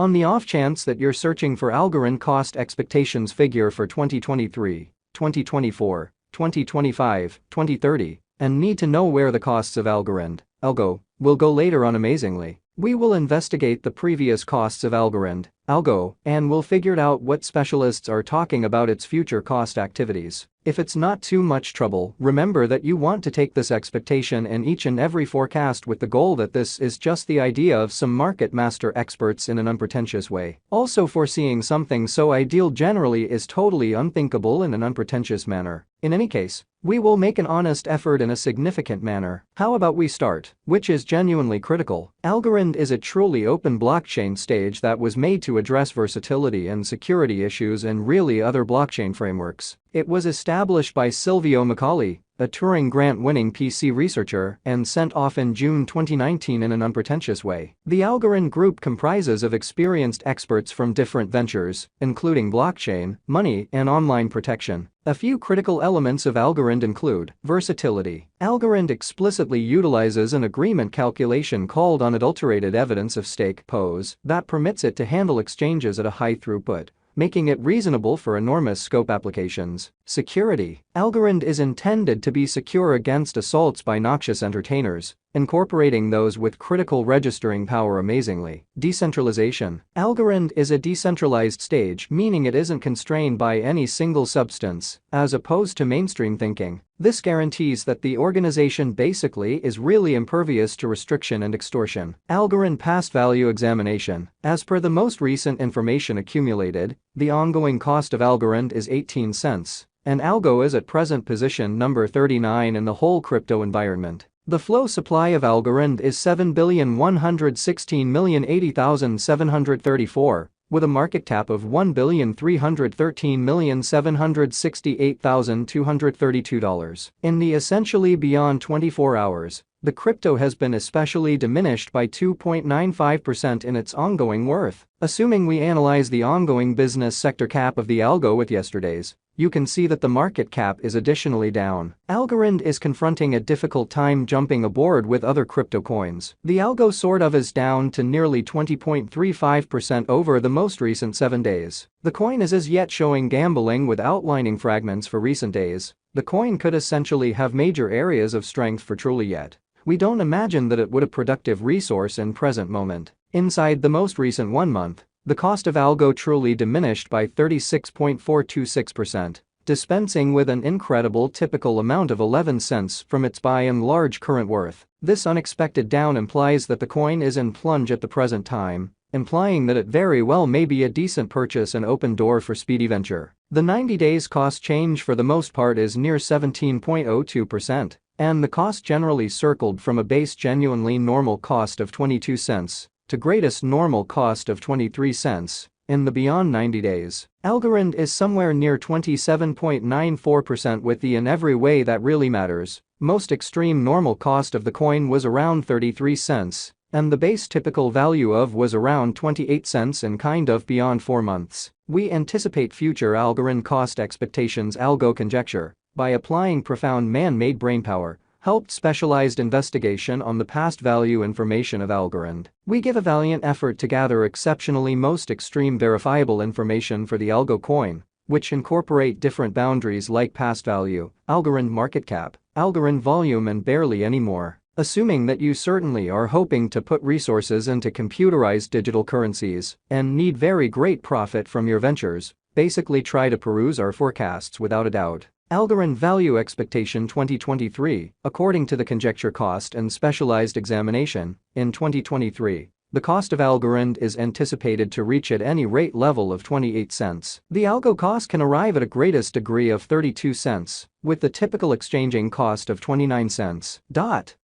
On the off chance that you're searching for Algorand cost expectations figure for 2023, 2024, 2025, 2030, and need to know where the costs of Algorand, Algo, will go later on amazingly, we will investigate the previous costs of Algorand, Algo, and we'll figure out what specialists are talking about its future cost activities. If it's not too much trouble, remember that you want to take this expectation in each and every forecast with the goal that this is just the idea of some market master experts in an unpretentious way. Also, foreseeing something so ideal generally is totally unthinkable in an unpretentious manner. In any case, we will make an honest effort in a significant manner. How about we start, which is genuinely critical. Algorand is a truly open blockchain stage that was made to address versatility and security issues in really other blockchain frameworks. It was established by Silvio Macaulay, a Turing grant-winning PC researcher, and sent off in June 2019 in an unpretentious way. The Algorand group comprises of experienced experts from different ventures, including blockchain, money, and online protection. A few critical elements of Algorand include versatility. Algorand explicitly utilizes an agreement calculation called unadulterated evidence of stake (POS) that permits it to handle exchanges at a high throughput, making it reasonable for enormous scope applications. Security. Algorand is intended to be secure against assaults by noxious entertainers, incorporating those with critical registering power amazingly. Decentralization. Algorand is a decentralized stage, meaning it isn't constrained by any single substance, as opposed to mainstream thinking. This guarantees that the organization basically is really impervious to restriction and extortion. Algorand past value examination. As per the most recent information accumulated, the ongoing cost of Algorand is 18 cents, and Algo is at present position number 39 in the whole crypto environment. The flow supply of Algorand is 7,116,080,734, with a market cap of $1,313,768,232. In the essentially beyond 24 hours, the crypto has been especially diminished by 2.95% in its ongoing worth. Assuming we analyze the ongoing business sector cap of the Algo with yesterday's, you can see that the market cap is additionally down. Algorand is confronting a difficult time jumping aboard with other crypto coins. The Algo sort of is down to nearly 20.35% over the most recent 7 days. The coin is as yet showing gambling with outlining fragments for recent days. The coin could essentially have major areas of strength for truly yet. We don't imagine that it would a productive resource in present moment. Inside the most recent 1 month, the cost of Algo truly diminished by 36.426%, dispensing with an incredible typical amount of 11 cents from its by and large current worth. This unexpected down implies that the coin is in plunge at the present time, implying that it very well may be a decent purchase and open door for speedy venture. The 90 days cost change for the most part is near 17.02%, and the cost generally circled from a base genuinely normal cost of 22 cents to greatest normal cost of 23 cents in the beyond 90 days. Algorand is somewhere near 27.94% with the in every way that really matters. Most extreme normal cost of the coin was around 33 cents, and the base typical value of was around 28 cents in kind of beyond 4 months. We anticipate future Algorand cost expectations. Algo conjecture, by applying profound man-made brainpower, helped specialized investigation on the past value information of Algorand. We give a valiant effort to gather exceptionally most extreme verifiable information for the Algo coin, which incorporate different boundaries like past value, Algorand market cap, Algorand volume, and barely any more. Assuming that you certainly are hoping to put resources into computerized digital currencies and need very great profit from your ventures, basically try to peruse our forecasts without a doubt. Algorand value expectation 2023, according to the conjecture cost and specialized examination, in 2023, the cost of Algorand is anticipated to reach at any rate level of 28 cents. The Algo cost can arrive at a greatest degree of 32 cents, with the typical exchanging cost of 29 cents.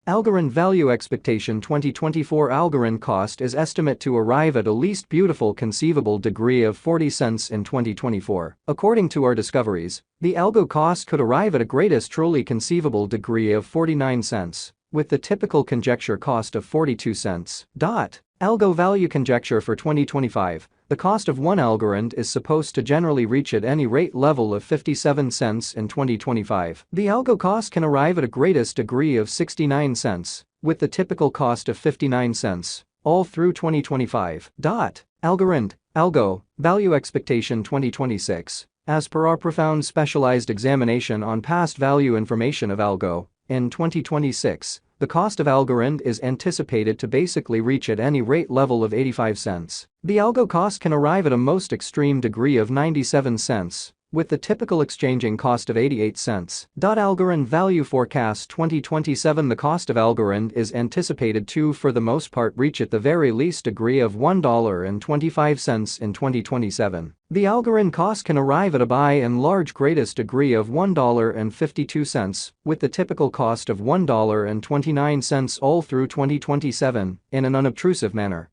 Algorand value expectation 2024 Algorand cost is estimate to arrive at a least beautiful conceivable degree of 40 cents in 2024. According to our discoveries, the Algo cost could arrive at a greatest truly conceivable degree of 49 cents, with the typical conjecture cost of 42 cents. Algo value conjecture for 2025, the cost of one Algorand is supposed to generally reach at any rate level of 57 cents in 2025. The Algo cost can arrive at a greatest degree of 69 cents, with the typical cost of 59 cents, all through 2025. Algorand, Algo, Value Expectation 2026. As per our profound specialized examination on past value information of Algo, in 2026, the cost of Algorand is anticipated to basically reach at any rate level of 85 cents. The Algo cost can arrive at a most extreme degree of 97 cents, with the typical exchanging cost of 88 cents. Algorand Value Forecast 2027. The cost of Algorand is anticipated to, for the most part, reach at the very least degree of $1.25 in 2027. The Algorand cost can arrive at a by and large greatest degree of $1.52, with the typical cost of $1.29 all through 2027, in an unobtrusive manner.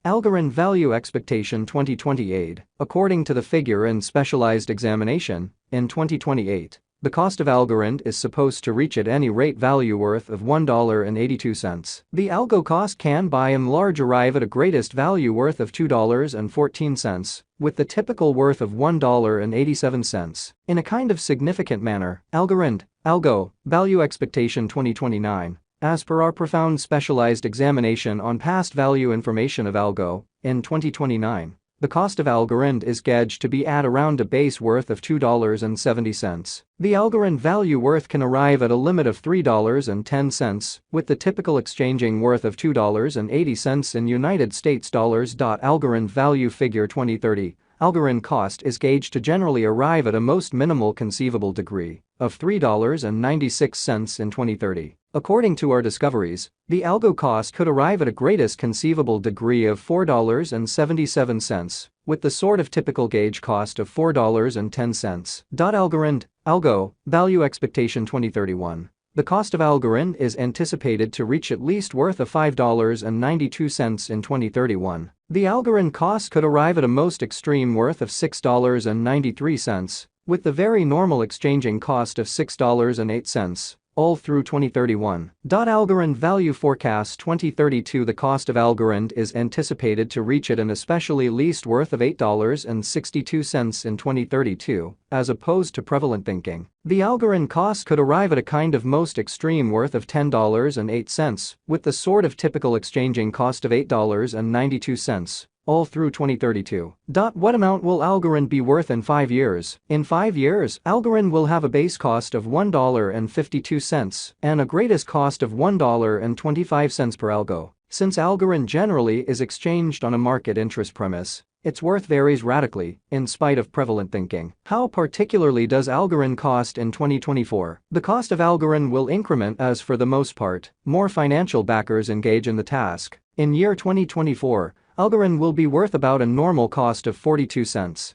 Algorand Value Expectation 2028. According to the figure in specialized examination, in 2028, the cost of Algorand is supposed to reach at any rate value worth of $1.82. The Algo cost can by and large arrive at a greatest value worth of $2.14, with the typical worth of $1.87. In a kind of significant manner, Algorand, Algo, Value Expectation 2029. As per our profound specialized examination on past value information of Algo, in 2029, the cost of Algorand is gauged to be at around a base worth of $2.70. The Algorand value worth can arrive at a limit of $3.10, with the typical exchanging worth of $2.80 in United States dollars. Algorand Value Figure 2030. Algorand cost is gauged to generally arrive at a most minimal conceivable degree of $3.96 in 2030. According to our discoveries, the Algo cost could arrive at a greatest conceivable degree of $4.77, with the sort of typical gauge cost of $4.10. Algorand, Algo, Value Expectation 2031. The cost of Algorand is anticipated to reach at least worth of $5.92 in 2031. The Algorand cost could arrive at a most extreme worth of $6.93, with the very normal exchanging cost of $6.08. All through 2031. Algorand Value Forecast 2032. The cost of Algorand is anticipated to reach at an especially least worth of $8.62 in 2032, as opposed to prevalent thinking. The Algorand cost could arrive at a kind of most extreme worth of $10.08, with the sort of typical exchanging cost of $8.92. All through 2032. What amount will Algorand be worth in 5 years? In 5 years, Algorand will have a base cost of $1.52 and a greatest cost of $1.25 per Algo. Since Algorand generally is exchanged on a market interest premise, its worth varies radically, in spite of prevalent thinking. How particularly does Algorand cost in 2024? The cost of Algorand will increment as, for the most part, more financial backers engage in the task. In year 2024, Algorand will be worth about a normal cost of 42 cents.